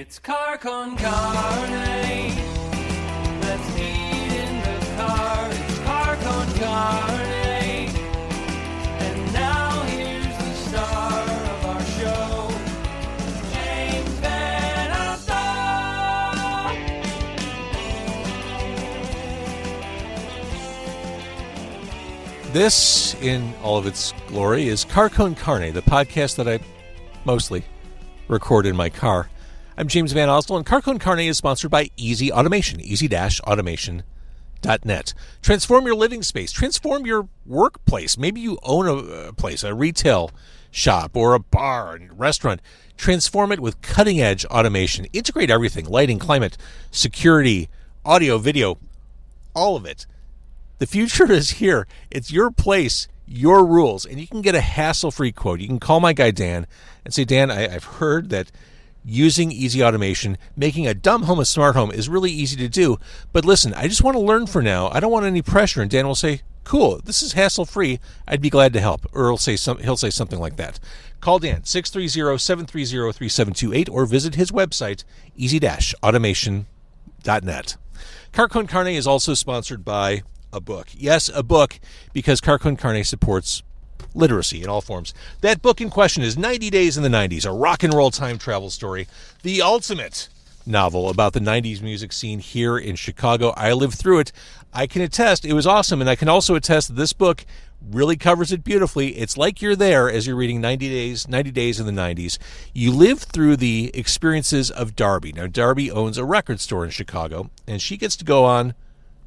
It's car con carne. Let's eat in the car. It's car con carne. And now here's the star of our show, James Van Alstyne. This, in all of its glory, is Car Con Carne, the podcast that I mostly record in my car. I'm James Van Alstyne, and Car Con Carne is sponsored by Easy Automation, easy-automation.net. Transform your living space. Transform your workplace. Maybe you own a place, a retail shop, or a bar, a restaurant. Transform it with cutting-edge automation. Integrate everything, lighting, climate, security, audio, video, all of it. The future is here. It's your place, your rules, and you can get a hassle-free quote. You can call my guy Dan and say, Dan, I've heard that using Easy Automation, making a dumb home a smart home is really easy to do. But listen, I just want to learn for now. I don't want any pressure. And Dan will say, cool, this is hassle-free. I'd be glad to help. Or he'll say something like that. Call Dan, 630-730-3728, or visit his website, easy-automation.net. Car Con Carne is also sponsored by a book. Yes, a book, because Car Con Carne supports literacy in all forms. That book in question is 90 Days in the 90s, a rock and roll time travel story, the ultimate novel about the 90s music scene here in Chicago. I lived through it. I can attest it was awesome, and I can also attest that this book really covers it beautifully. It's like you're there as you're reading 90 Days in the 90s. You live through the experiences of Darby. Now, Darby owns a record store in Chicago, and she gets to go on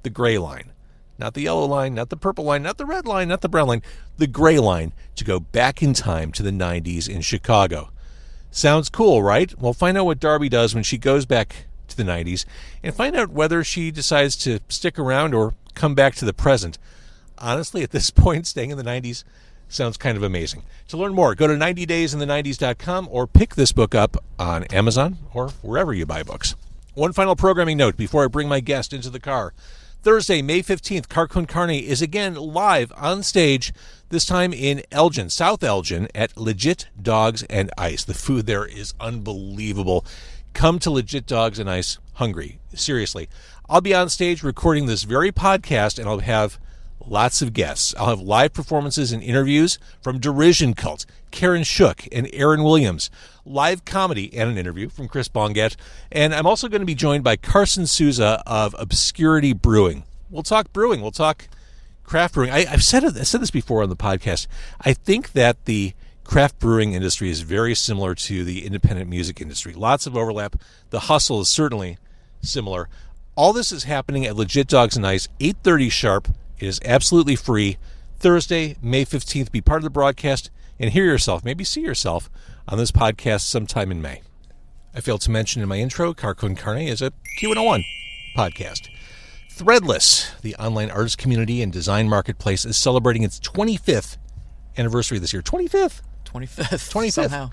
the gray line. Not the yellow line, not the purple line, not the red line, not the brown line, the gray line, to go back in time to the 90s in Chicago. Sounds cool, right? Well, find out what Darby does when she goes back to the 90s, and find out whether she decides to stick around or come back to the present. Honestly, at this point, staying in the 90s sounds kind of amazing. To learn more, go to 90daysinthe90s.com or pick this book up on Amazon or wherever you buy books. One final programming note before I bring my guest into the car. Thursday, May 15th, Car Con Carne is again live on stage, this time in Elgin, South Elgin, at Legit Dogs and Ice. The food there is unbelievable. Come to Legit Dogs and Ice hungry. Seriously. I'll be on stage recording this very podcast, and I'll have lots of guests. I'll have live performances and interviews from Derision Cult, Karen Shook, and Aaron Williams. Live comedy and an interview from Chris Bonget. And I'm also going to be joined by Carson Souza of Obscurity Brewing. We'll talk brewing. We'll talk craft brewing. I said this before on the podcast. I think that the craft brewing industry is very similar to the independent music industry. Lots of overlap. The hustle is certainly similar. All this is happening at Legit Dogs and Ice, 8:30 sharp. It is absolutely free. Thursday, May 15th. Be part of the broadcast and hear yourself, maybe see yourself, on this podcast sometime in May. I failed to mention in my intro, Car Con Carne is a Q101 podcast. Threadless, the online artist community and design marketplace, is celebrating its 25th anniversary this year. 25th? 25th. Somehow.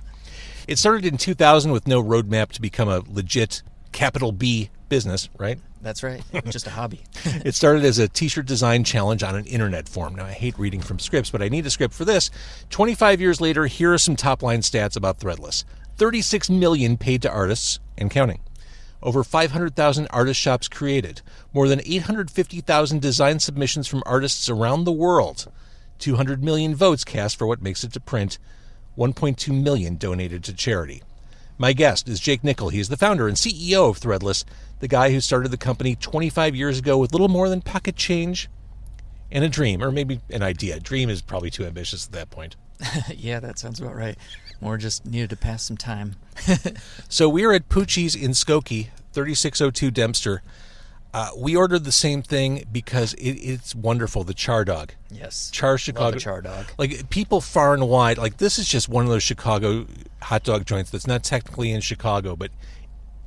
It started in 2000 with no roadmap to become a legit capital B business, right? That's right. Just a hobby. It started as a t-shirt design challenge on an internet forum. Now, I hate reading from scripts, but I need a script for this. 25 years later, here are some top-line stats about Threadless. 36 million paid to artists and counting. Over 500,000 artist shops created. More than 850,000 design submissions from artists around the world. 200 million votes cast for what makes it to print. 1.2 million donated to charity. My guest is Jake Nickell. He is the founder and CEO of Threadless, the guy who started the company 25 years ago with little more than pocket change and a dream, or maybe an idea. Dream is probably too ambitious at that point. Yeah, that sounds about right. More just needed to pass some time. So we're at Poochie's in Skokie, 3602 Dempster. We ordered the same thing because it's wonderful, the char dog. Yes. Char Chicago. Love a char dog. Like, people far and wide, like, this is just one of those Chicago hot dog joints that's not technically in Chicago, but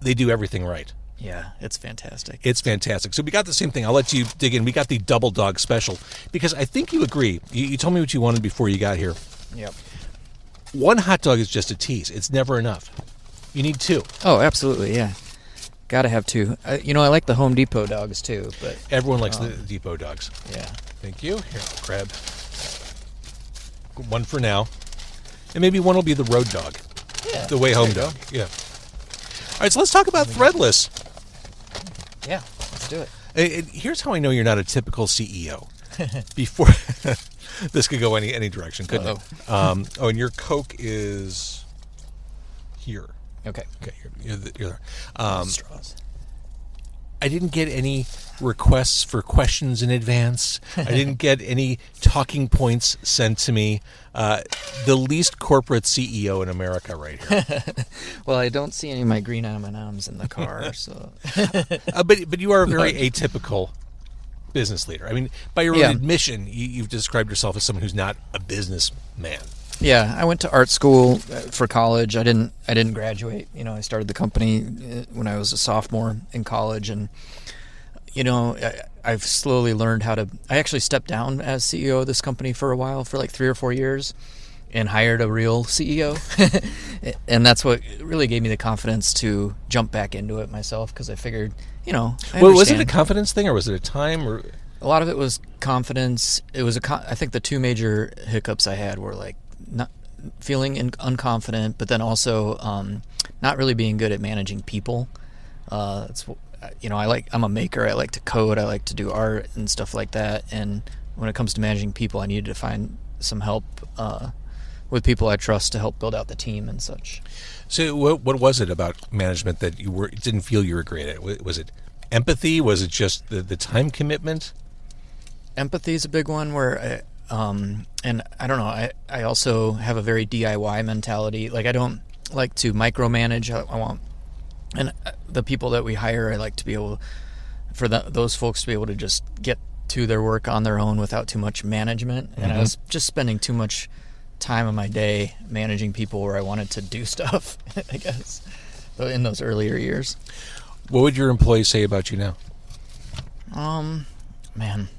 they do everything right. Yeah, it's fantastic. It's fantastic. So we got the same thing. I'll let you dig in. We got the double dog special because I think you agree. You told me what you wanted before you got here. Yep. One hot dog is just a tease. It's never enough. You need two. Oh, absolutely, yeah. Gotta have two. I like the Home Depot dogs too, but everyone likes the Depot dogs. Yeah. Thank you. Here, I'll grab one for now. And maybe one will be the road dog. Yeah. The way home dog. Yeah. right, so let's talk about Threadless. Yeah, let's do it. Here's how I know you're not a typical CEO. Before this could go any direction, couldn't it? And your Coke is here. Okay. Okay, you're there. Straws. I didn't get any requests for questions in advance. I didn't get any talking points sent to me. The least corporate CEO in America right here. Well, I don't see any of my green M&Ms in the car, so. But you are a very atypical business leader. I mean, by your own admission, you've described yourself as someone who's not a businessman. Yeah, I went to art school for college. I didn't graduate. I started the company when I was a sophomore in college, and I've slowly learned how to. I actually stepped down as CEO of this company for a while, for like 3 or 4 years, and hired a real CEO, and that's what really gave me the confidence to jump back into it myself, because I figured, Well, was it a confidence thing, or was it a time? Or a lot of it was confidence. It was I think the two major hiccups I had were like not feeling unconfident, but then also not really being good at managing people. I'm a maker. I like to code. I like to do art and stuff like that. And when it comes to managing people, I needed to find some help with people I trust to help build out the team and such. So what was it about management that you didn't feel you were great at? Was it empathy? Was it just the time commitment? Empathy is a big one where and I don't know, I also have a very DIY mentality. Like, I don't like to micromanage. I want, and the people that we hire, I like to be able, for those folks to be able to just get to their work on their own without too much management. And I was just spending too much time of my day managing people where I wanted to do stuff, I guess, in those earlier years. What would your employees say about you now? Man.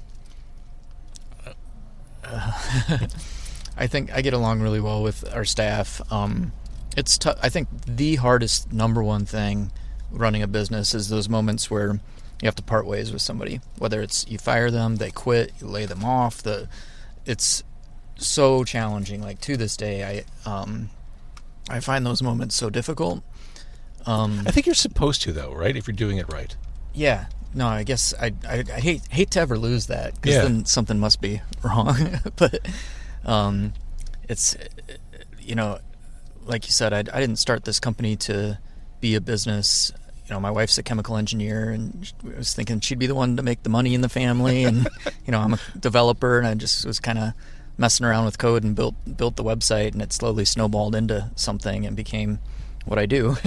I think I get along really well with our staff. It's tough. I think the hardest number one thing running a business is those moments where you have to part ways with somebody. Whether it's you fire them, they quit, you lay them off. It's so challenging. Like, to this day, I find those moments so difficult. I think you're supposed to, though, right? If you're doing it right. Yeah. No, I guess I hate to ever lose that, because then something must be wrong. But it's, like you said, I didn't start this company to be a business. My wife's a chemical engineer, and I was thinking she'd be the one to make the money in the family. And I'm a developer, and I just was kind of messing around with code and built the website, and it slowly snowballed into something and became what I do.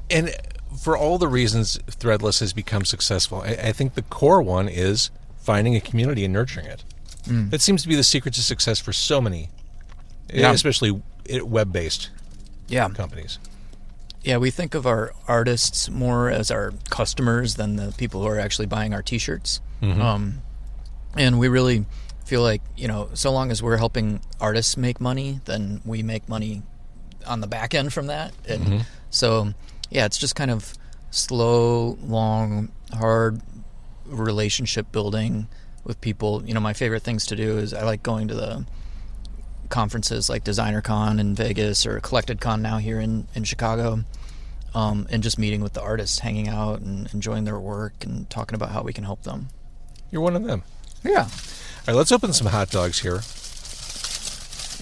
And for all the reasons Threadless has become successful, I think the core one is finding a community and nurturing it. That seems to be the secret to success for so many, especially web-based companies. Yeah, we think of our artists more as our customers than the people who are actually buying our T-shirts. And we really feel like, so long as we're helping artists make money, then we make money on the back end from that. And so, yeah, it's just kind of slow, long, hard relationship building with people. My favorite things to do is I like going to the conferences like Designer Con in Vegas or Collected Con now here in Chicago, and just meeting with the artists, hanging out and enjoying their work and talking about how we can help them. You're one of them. Yeah. All right, let's open some hot dogs here.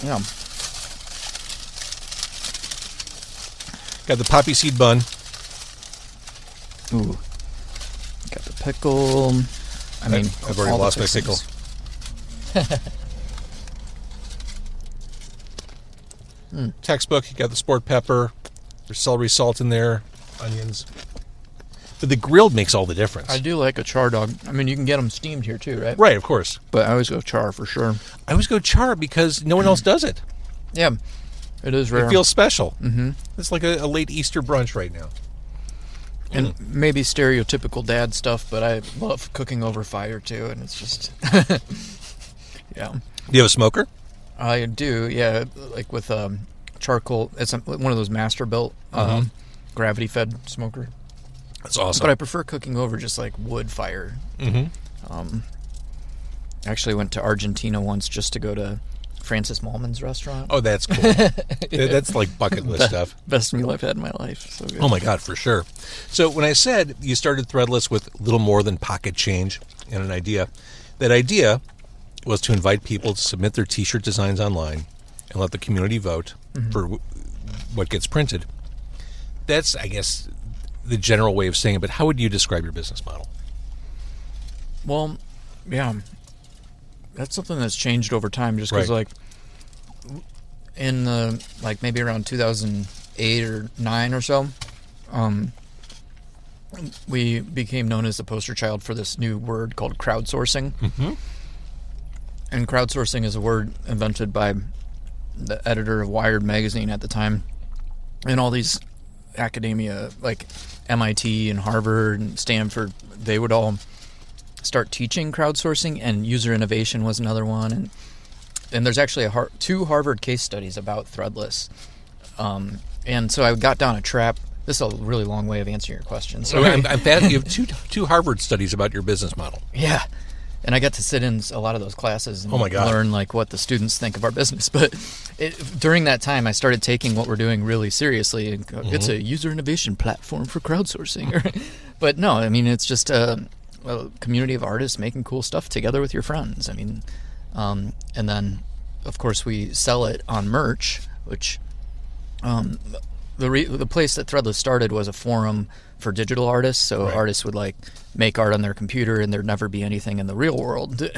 Yeah. Got the poppy seed bun. Ooh. Got the pickle. I've already lost my pickle. Textbook. You got the sport pepper. There's celery salt in there. Onions. But the grilled makes all the difference. I do like a char dog. You can get them steamed here too, right? Right, of course. But I always go char for sure. I always go char because no one else does it. Yeah. It is rare. It feels special. It's like a late Easter brunch right now. And maybe stereotypical dad stuff, but I love cooking over fire too, and it's just, yeah. Do you have a smoker? I do, yeah, like with charcoal. It's one of those master built gravity fed smoker. That's awesome. But I prefer cooking over just like wood fire. Actually went to Argentina once just to go to Francis Mallman's restaurant. Oh, that's cool. That's like bucket list stuff. Best meal I've had in my life. So good. Oh my God, for sure. So when I said you started Threadless with little more than pocket change and an idea, that idea was to invite people to submit their t-shirt designs online and let the community vote for what gets printed. That's, I guess, the general way of saying it, but how would you describe your business model? Well, yeah, that's something that's changed over time. Just because, Right. like, in the maybe around 2008 or 9 or so, we became known as the poster child for this new word called crowdsourcing. Mm-hmm. And crowdsourcing is a word invented by the editor of Wired magazine at the time, and all these academia like MIT and Harvard and Stanford, they would all start teaching crowdsourcing, and user innovation was another one. And there's actually 2 Harvard case studies about Threadless. And so I got down a trap. This is a really long way of answering your question. So I'm fast. You have two Harvard studies about your business model. yeah. And I got to sit in a lot of those classes and Oh my God. learn like what the students think of our business. But during that time, I started taking what we're doing really seriously. And It's a user innovation platform for crowdsourcing. But no, I mean, it's just a community of artists making cool stuff together with your friends. I mean, and then, of course, we sell it on merch, which the place that Threadless started was a forum for digital artists. So Right. artists would like make art on their computer, and there'd never be anything in the real world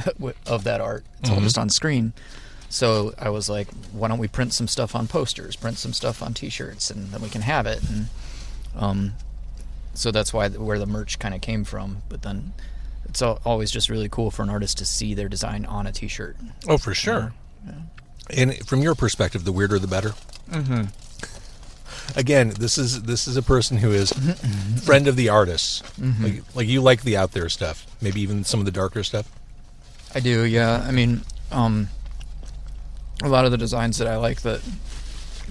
of that art. It's all just on screen. So I was like, why don't we print some stuff on posters, print some stuff on T-shirts, and then we can have it. And so that's where the merch kind of came from. But then it's always just really cool for an artist to see their design on a T-shirt. Oh, for sure. And from your perspective, the weirder the better. Mm-hmm. Again, this is a person who is friend of the artists. Like you like the out there stuff, maybe even some of the darker stuff. I do, yeah. I mean, a lot of the designs that I like that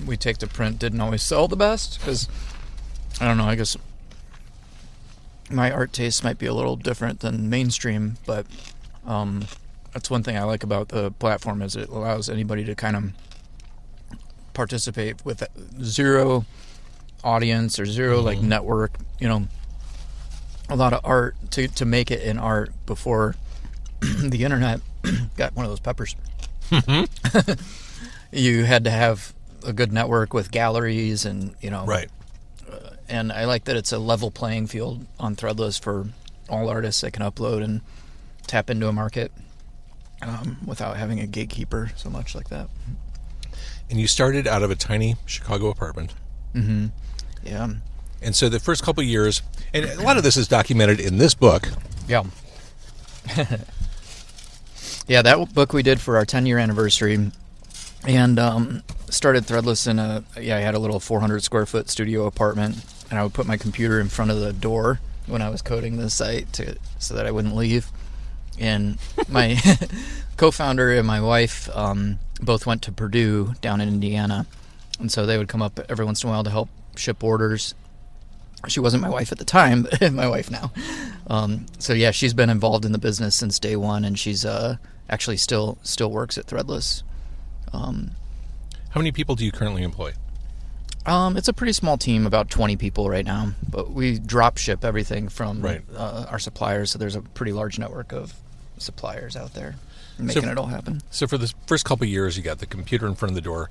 we take to print didn't always sell the best because, I don't know, I guess my art taste might be a little different than mainstream, but that's one thing I like about the platform is it allows anybody to kind of participate with zero audience or zero like network, a lot of art to make it in art before the internet got one of those peppers. You had to have a good network with galleries and Right. And I like that it's a level playing field on Threadless for all artists that can upload and tap into a market without having a gatekeeper so much like that. And you started out of a tiny Chicago apartment. Mm-hmm. Yeah. And so the first couple of years, and a lot of this is documented in this book. Yeah. Yeah, that book we did for our 10-year anniversary, and started Threadless in I had a little 400 square foot studio apartment, and I would put my computer in front of the door when I was coding the site so that I wouldn't leave. And my co-founder and my wife both went to Purdue down in Indiana, and so they would come up every once in a while to help ship orders. She wasn't my wife at the time, but my wife now. So yeah, she's been involved in the business since day one, and she's actually still works at Threadless. How many people do you currently employ? It's a pretty small team, about 20 people right now, but we drop ship everything from Right. Our suppliers, so there's a pretty large network of suppliers out there making it all happen. So for the first couple of years, you got the computer in front of the door.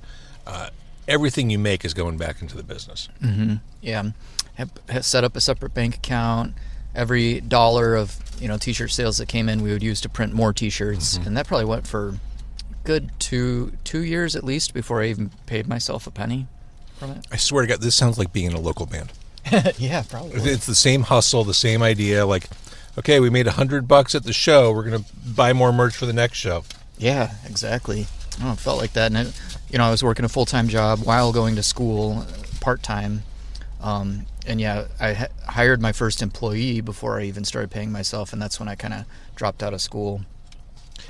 Everything you make is going back into the business. Mm-hmm. Yeah, have set up a separate bank account. Every dollar of T-shirt sales that came in, we would use to print more T-shirts, and that probably went for good two years at least before I even paid myself a penny from it. I swear to God, this sounds like being in a local band. Yeah, probably. It's the same hustle, the same idea. Like, okay, we made $100 at the show. We're going to buy more merch for the next show. Yeah, exactly. It felt like that. And, I was working a full-time job while going to school part-time. And, yeah, I hired my first employee before I even started paying myself, and that's when I kind of dropped out of school.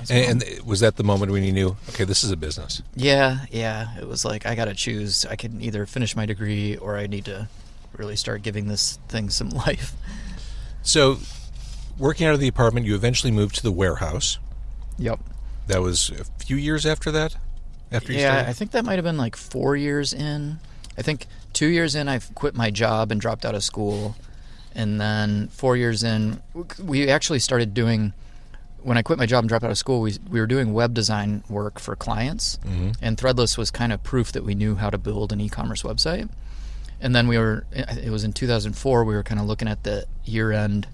And was that the moment when you knew, okay, this is a business? Yeah. It was like, I got to choose. I can either finish my degree or I need to really start giving this thing some life. So working out of the apartment, you eventually moved to the warehouse. Yep. That was a few years after that? after you Yeah, started? I think that might have been like 4 years in. I think 2 years in, I quit my job and dropped out of school. And then 4 years in, we actually started doing, when I quit my job and dropped out of school, we were doing web design work for clients. Mm-hmm. And Threadless was kind of proof that we knew how to build an e-commerce website. And then it was in 2004, we were kind of looking at the year-end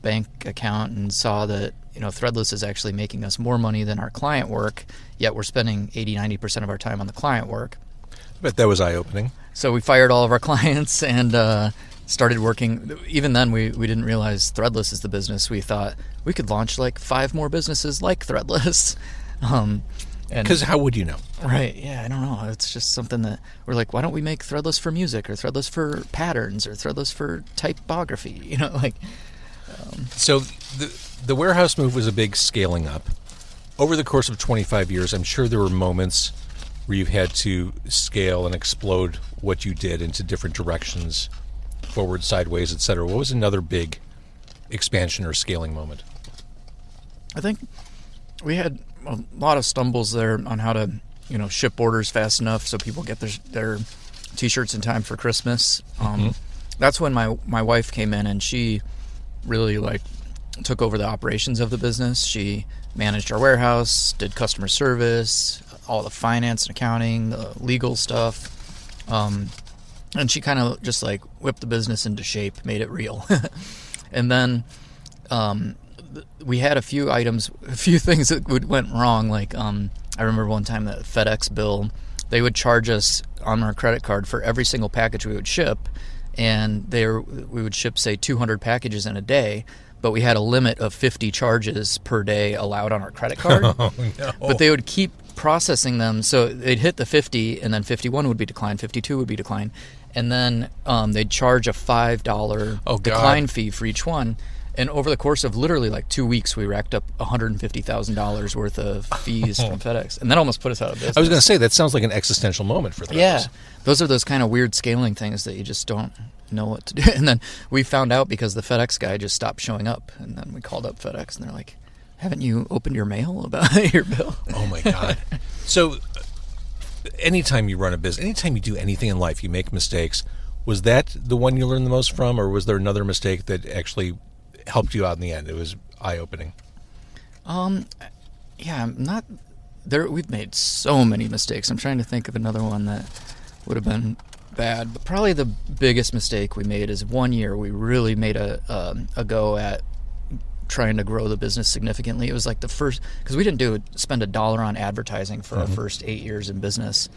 bank account and saw that, Threadless is actually making us more money than our client work, yet we're spending 80-90% of our time on the client work. But that was eye-opening. So we fired all of our clients and started working. Even then, we didn't realize Threadless is the business. We thought we could launch like 5 more businesses like Threadless. Because how would you know? Right, yeah, I don't know. It's just something that we're like, why don't we make Threadless for music or Threadless for patterns or Threadless for typography? So the warehouse move was a big scaling up. Over the course of 25 years, I'm sure there were moments where you've had to scale and explode what you did into different directions, forward, sideways, etc. What was another big expansion or scaling moment? I think we had a lot of stumbles there on how to, ship orders fast enough so people get their T-shirts in time for Christmas. That's when my wife came in and she really took over the operations of the business. She managed our warehouse, did customer service, all the finance and accounting, the legal stuff. And she kind of just whipped the business into shape, made it real. And then we had a few things that went wrong. I remember one time that FedEx bill, they would charge us on our credit card for every single package we would ship. And we would ship, say, 200 packages in a day, but we had a limit of 50 charges per day allowed on our credit card. Oh, no. But they would keep processing them, so they'd hit the 50, and then 51 would be declined, 52 would be declined, and then they'd charge a $5 decline fee for each one. And over the course of literally 2 weeks, we racked up $150,000 worth of fees from FedEx, and that almost put us out of business. I was going to say, that sounds like an existential moment for them. Yeah, those are those kind of weird scaling things that you just don't know what to do. And then we found out because the FedEx guy just stopped showing up, and then we called up FedEx, and they're like, haven't you opened your mail about your bill? Oh, my God. So anytime you run a business, anytime you do anything in life, you make mistakes. Was that the one you learned the most from, or was there another mistake that actually helped you out in the end? It was eye-opening. Yeah, not there. We've made so many mistakes. I'm trying to think of another one that would have been bad, but probably the biggest mistake we made is one year we really made a go at trying to grow the business significantly. It was the first, because we didn't spend $1 on advertising for our first 8 years in business,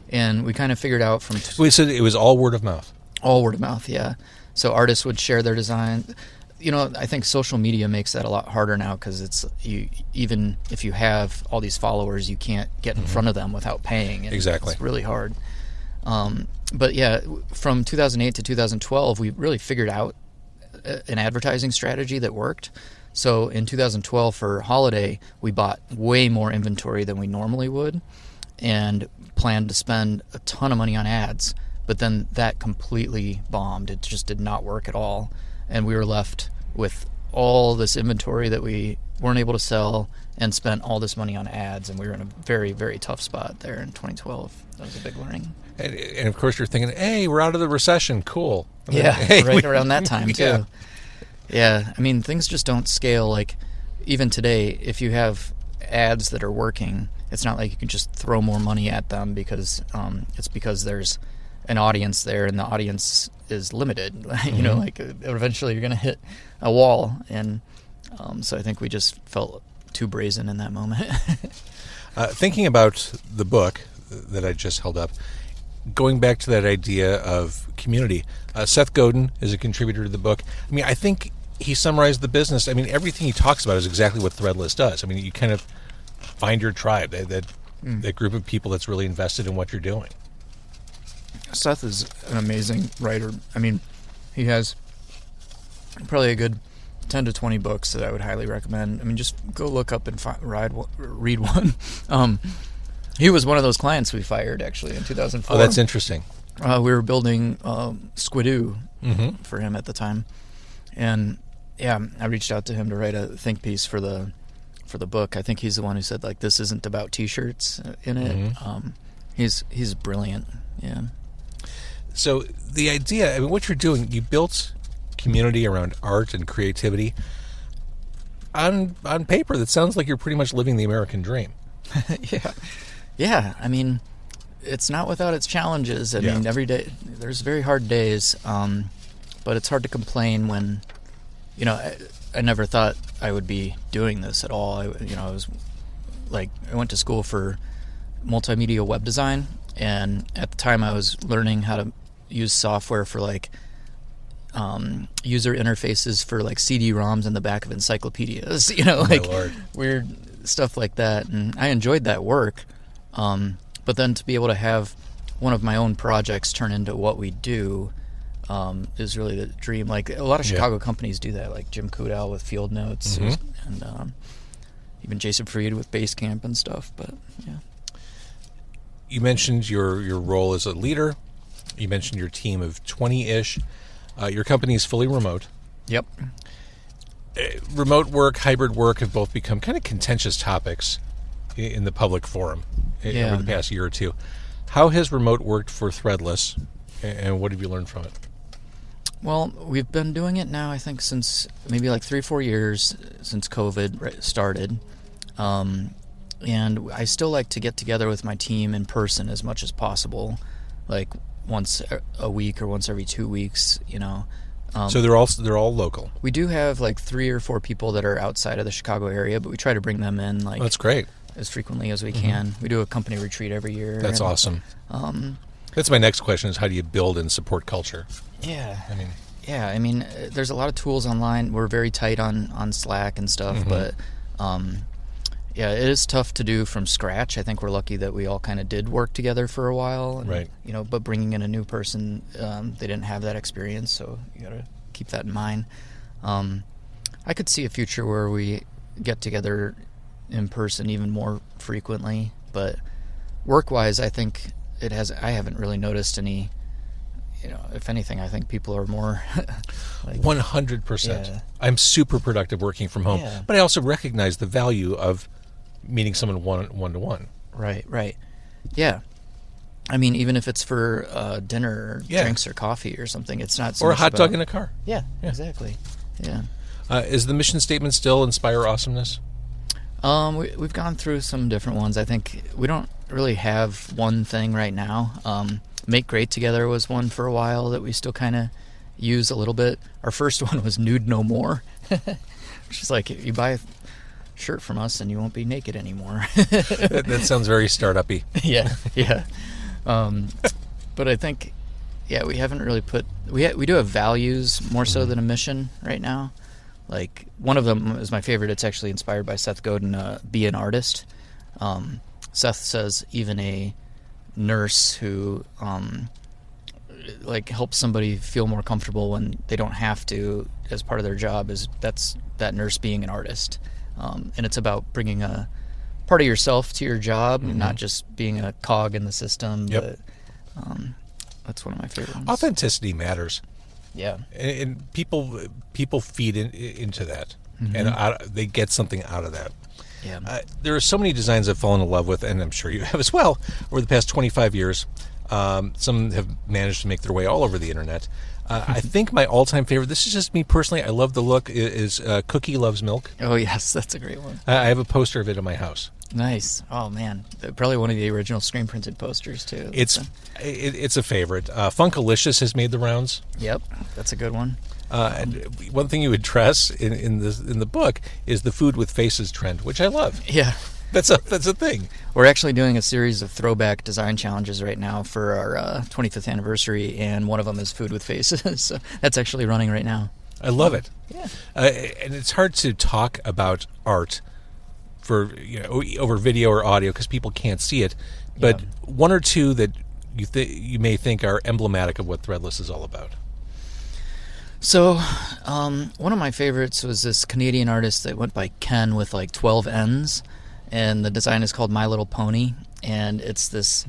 and we kind of figured out from We said it was all word of mouth. All word of mouth, yeah. So artists would share their design. I think social media makes that a lot harder now because even if you have all these followers, you can't get in front of them without paying. And Exactly. It's really hard. But yeah, from 2008 to 2012, we really figured out an advertising strategy that worked. So in 2012 for holiday, we bought way more inventory than we normally would and planned to spend a ton of money on ads. But then that completely bombed. It just did not work at all. And we were left with all this inventory that we weren't able to sell and spent all this money on ads. And we were in a very, very tough spot there in 2012. That was a big learning. And of course, you're thinking, hey, we're out of the recession. Cool. And Yeah, then, hey, right around that time, too. Yeah. I mean, things just don't scale. Even today, if you have ads that are working, it's not like you can just throw more money at them because it's because there's an audience there and the audience is limited. Eventually you're going to hit a wall. And so I think we just felt too brazen in that moment. Thinking about the book that I just held up, going back to that idea of community, Seth Godin is a contributor to the book. I mean, I think he summarized the business. I mean, everything he talks about is exactly what Threadless does. I mean, you kind of find your tribe, that group of people that's really invested in what you're doing. Seth is an amazing writer. I mean, he has probably a good 10 to 20 books that I would highly recommend. I mean, just go look up and read one. He was one of those clients we fired, actually, in 2004. Oh, that's interesting. We were building Squidoo for him at the time. And, yeah, I reached out to him to write a think piece for for the book. I think he's the one who said, like, this isn't about T-shirts in it. He's brilliant. Yeah. So the idea, I mean, what you're doing, you built community around art and creativity on paper. That sounds like you're pretty much living the American dream. Yeah. I mean, it's not without its challenges. I mean, every day there's very hard days, but it's hard to complain when, I never thought I would be doing this at all. I was like, I went to school for multimedia web design, and at the time I was learning how to use software for like user interfaces for like CD-ROMs in the back of encyclopedias, like weird stuff like that. And I enjoyed that work. But then to be able to have one of my own projects turn into what we do is really the dream. Like a lot of Chicago companies do that, like Jim Kudal with Field Notes and even Jason Fried with Basecamp and stuff. But yeah. You mentioned your role as a leader. You mentioned your team of 20-ish. Your company is fully remote. Yep. Remote work, hybrid work have both become kind of contentious topics in the public forum over the past year or two. How has remote worked for Threadless, and what have you learned from it? Well, we've been doing it now, I think, since maybe like 3 or 4 years since COVID started. And I still like to get together with my team in person as much as possible, like once a week or once every 2 weeks, So they're all local. We do have like 3 or 4 people that are outside of the Chicago area, but we try to bring them in like that's great. As frequently as we can. We do a company retreat every year. That's awesome. That's my next question: is how do you build and support culture? I mean, there's a lot of tools online. We're very tight on Slack and stuff, but it is tough to do from scratch. I think we're lucky that we all kind of did work together for a while, and, right? But bringing in a new person, they didn't have that experience, so you got to keep that in mind. I could see a future where we get together in person even more frequently, but work-wise, I think I haven't really noticed any. If anything, I think people are more 100%. I'm super productive working from home, but I also recognize the value of meeting someone one-to-one. Right. Yeah. I mean, even if it's for dinner or drinks or coffee or something, it's not so or much a hot dog in a car. Yeah, exactly. Yeah. Is the mission statement still inspire awesomeness? We've gone through some different ones. I think we don't really have one thing right now. Make Great Together was one for a while that we still kind of use a little bit. Our first one was Nude No More, which is like, you buy a shirt from us and you won't be naked anymore. that sounds very startup-y. Yeah. But I think, we haven't really we do have values more so than a mission right now. Like, one of them is my favorite. It's actually inspired by Seth Godin, Be an Artist. Seth says even a nurse who helps somebody feel more comfortable when they don't have to as part of their job that's that nurse being an artist. And it's about bringing a part of yourself to your job, not just being a cog in the system. Yep. But that's one of my favorite ones. Authenticity matters. Yeah. And people feed into that, and they get something out of that. Yeah. There are so many designs I've fallen in love with, and I'm sure you have as well, over the past 25 years. Some have managed to make their way all over the internet. I think my all-time favorite, this is just me personally, I love the look, is Cookie Loves Milk. Oh, yes, that's a great one. I have a poster of it in my house. Nice. Oh, man. Probably one of the original screen-printed posters, too. It's a favorite. Funkalicious has made the rounds. Yep, that's a good one. And one thing you address in the book is the food with faces trend, which I love. Yeah. That's a thing. We're actually doing a series of throwback design challenges right now for our 25th anniversary, and one of them is food with faces. So that's actually running right now. I love it. Yeah. And it's hard to talk about art for over video or audio because people can't see it. But one or two that you may think are emblematic of what Threadless is all about. So, one of my favorites was this Canadian artist that went by Ken with like 12 N's, and the design is called My Little Pony, and it's this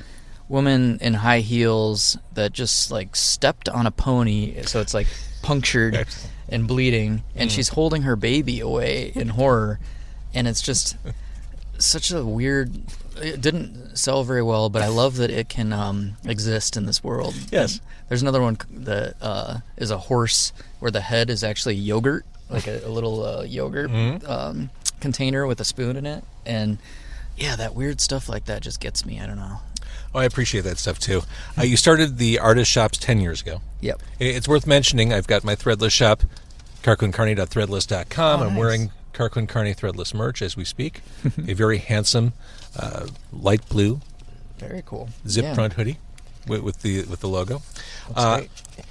woman in high heels that just like stepped on a pony, so it's like punctured and bleeding, and she's holding her baby away in horror, and it's just such a weird. It didn't sell very well, but I love that it can exist in this world. Yes. There's another one that is a horse where the head is actually yogurt, like a little yogurt container with a spoon in it, and yeah, that weird stuff like that just gets me. I don't know. Oh, I appreciate that stuff too. You started the artist shops 10 years ago. Yep. It's worth mentioning. I've got my Threadless shop, carquincarne.threadless.com. Oh, I'm nice. wearing Carquin Carne Threadless merch as we speak. A very handsome light blue Very cool. zip front hoodie with the logo. That's great.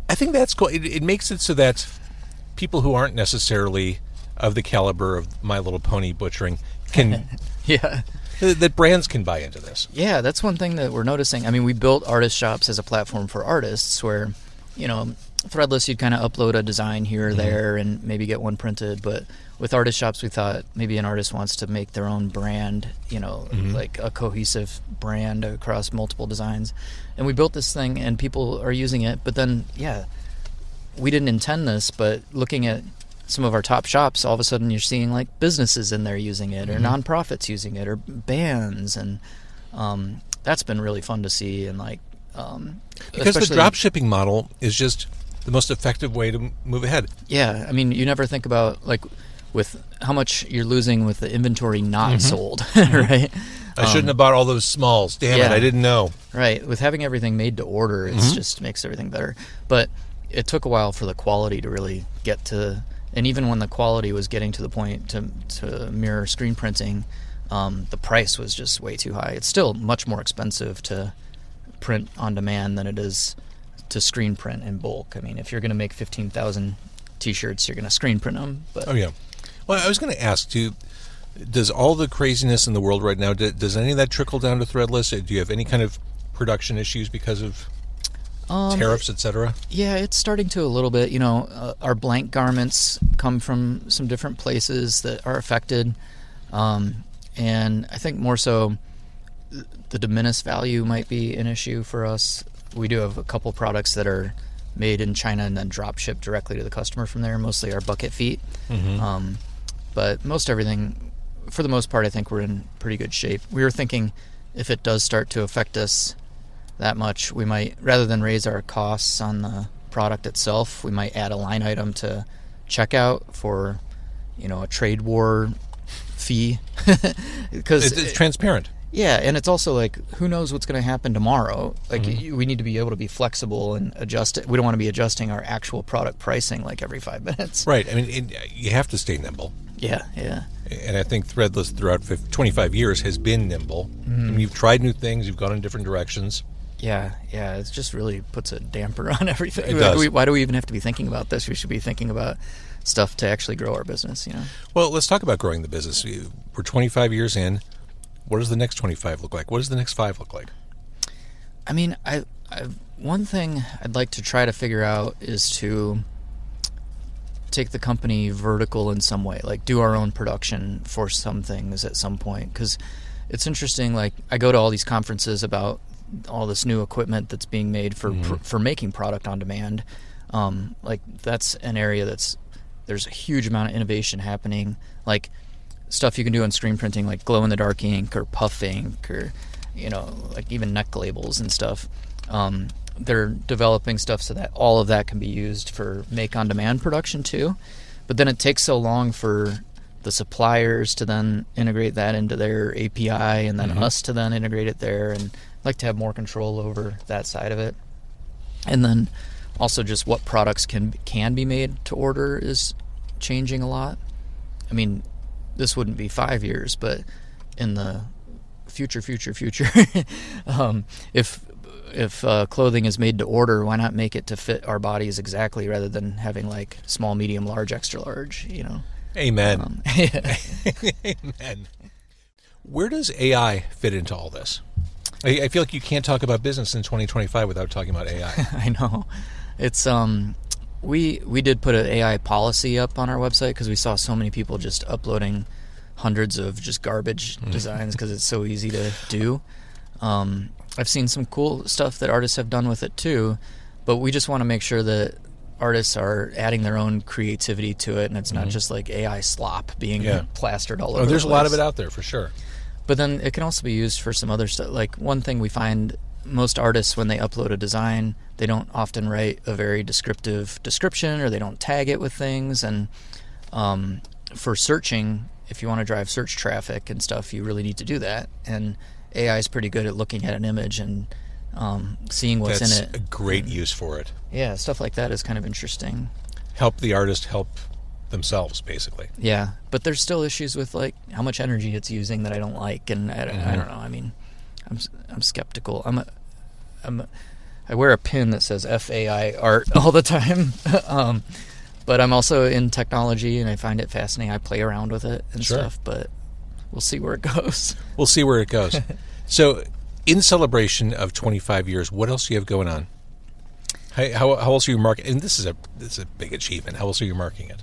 I think that's cool. It makes it so that people who aren't necessarily of the caliber of My Little Pony butchering can Yeah. that brands can buy into this. Yeah, that's one thing that we're noticing. I mean, we built artist shops as a platform for artists where, Threadless, you'd kind of upload a design here or there and maybe get one printed. But with artist shops, we thought maybe an artist wants to make their own brand, like a cohesive brand across multiple designs. And we built this thing and people are using it. But then, we didn't intend this, but looking at some of our top shops, all of a sudden you're seeing like businesses in there using it or nonprofits using it or bands. And that's been really fun to see. And because the drop shipping model is just the most effective way to move ahead. Yeah, I mean, you never think about with how much you're losing with the inventory not sold, right? I shouldn't have bought all those smalls. Damn it, I didn't know. Right, with having everything made to order, it just makes everything better. But it took a while for the quality to really get to, and even when the quality was getting to the point to mirror screen printing, the price was just way too high. It's still much more expensive to print on demand than it is to screen print in bulk. I mean, if you're going to make 15,000 t-shirts, you're going to screen print them. But oh yeah. Well, I was going to ask too, does all the craziness in the world right now, does any of that trickle down to Threadless? Do you have any kind of production issues because of tariffs, etc.? Yeah, it's starting to a little bit. Our blank garments come from some different places that are affected. And I think more so the diminished value might be an issue for us. We do have a couple products that are made in China and then drop shipped directly to the customer from there, mostly our bucket feet. But most everything, for the most part, I think we're in pretty good shape. We were thinking if it does start to affect us that much, we might, rather than raise our costs on the product itself, we might add a line item to checkout for, a trade war fee. Because it's transparent. Yeah, and it's also who knows what's going to happen tomorrow? We need to be able to be flexible and adjust it. We don't want to be adjusting our actual product pricing every 5 minutes. Right. I mean, you have to stay nimble. Yeah. And I think Threadless throughout 25 years has been nimble. I mean, you've tried new things. You've gone in different directions. Yeah. It just really puts a damper on everything. It does. Why do we even have to be thinking about this? We should be thinking about stuff to actually grow our business, Well, let's talk about growing the business. We're 25 years in. What does the next 25 look like? What does the next 5 look like? I mean, one thing I'd like to try to figure out is to take the company vertical in some way, do our own production for some things at some point. Because it's interesting, I go to all these conferences about all this new equipment that's being made for making product on demand. That's an area there's a huge amount of innovation happening. Stuff you can do on screen printing, like glow-in-the-dark ink or puff ink or, even neck labels and stuff. They're developing stuff so that all of that can be used for make-on-demand production too. But then it takes so long for the suppliers to then integrate that into their API and then us to then integrate it there. And I'd like to have more control over that side of it. And then also just what products can be made to order is changing a lot. I mean, this wouldn't be 5 years, but in the future, if clothing is made to order, why not make it to fit our bodies exactly rather than having small, medium, large, extra large, Amen. Amen. Where does AI fit into all this? I feel like you can't talk about business in 2025 without talking about AI. I know. It's we did put an AI policy up on our website because we saw so many people just uploading hundreds of just garbage designs because it's so easy to do. I've seen some cool stuff that artists have done with it too, but we just want to make sure that artists are adding their own creativity to it, and it's not just like AI slop being plastered all over. There's the a lot of place. it out there for sure. But then it can also be used for some other stuff. Like one thing we find, most artists, when they upload a design, they don't often write a very descriptive description, or they don't tag it with things. And for searching, if you want to drive search traffic and stuff, you really need to do that. And AI is pretty good at looking at an image and seeing what's That's in it. a great use for it. Yeah, stuff like that is kind of interesting. Help the artist help themselves, basically. Yeah, but there's still issues with like how much energy it's using that I don't like, and I don't know. I mean, I'm skeptical. I wear a pin that says FAI art all the time. But I'm also in technology, and I find it fascinating. I play around with it and stuff, but we'll see where it goes. We'll see where it goes. So, in celebration of 25 years, what else do you have going on? How else are you marketing? And this is a big achievement. How else are you marketing it?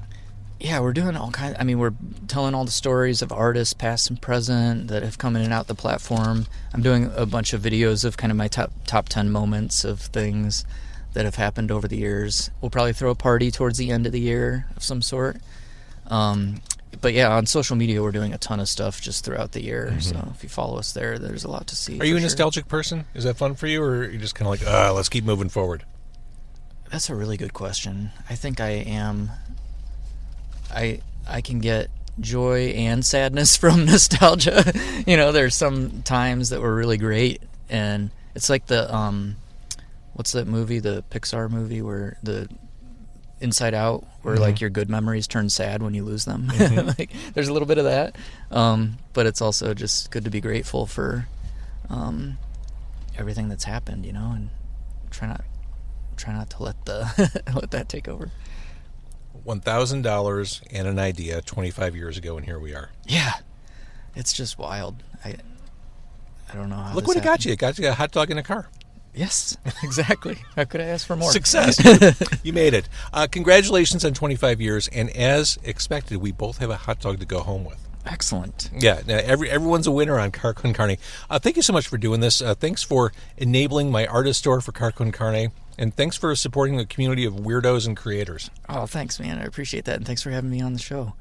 Yeah, we're doing all kinds. I mean, we're telling all the stories of artists, past and present, that have come in and out the platform. I'm doing a bunch of videos of kind of my top 10 moments of things that have happened over the years. We'll probably throw a party towards the end of the year of some sort. But yeah, on social media, we're doing a ton of stuff just throughout the year. So if you follow us there, there's a lot to see. Are you a nostalgic person? Is that fun for you, or are you just kind of like, let's keep moving forward? That's a really good question. I think I am. I can get joy and sadness from nostalgia. There's some times that were really great, and it's like the what's that movie, the Pixar movie where the Inside Out, where like your good memories turn sad when you lose them. Like there's a little bit of that, but it's also just good to be grateful for everything that's happened, and try not to let let that take over. $1,000 and an idea 25 years ago, and here we are. Yeah, it's just wild. I don't know how. Look this what it got happened. you. It got you a hot dog in a car. Yes, exactly. How could I ask for more? Success. You made it. Congratulations on 25 years, and as expected, we both have a hot dog to go home with. Excellent. Yeah, everyone's a winner on Car Con Carne. Thank you so much for doing this. Thanks for enabling my artist store for Car Con Carne, and thanks for supporting the community of weirdos and creators. Oh, thanks, man. I appreciate that, and thanks for having me on the show.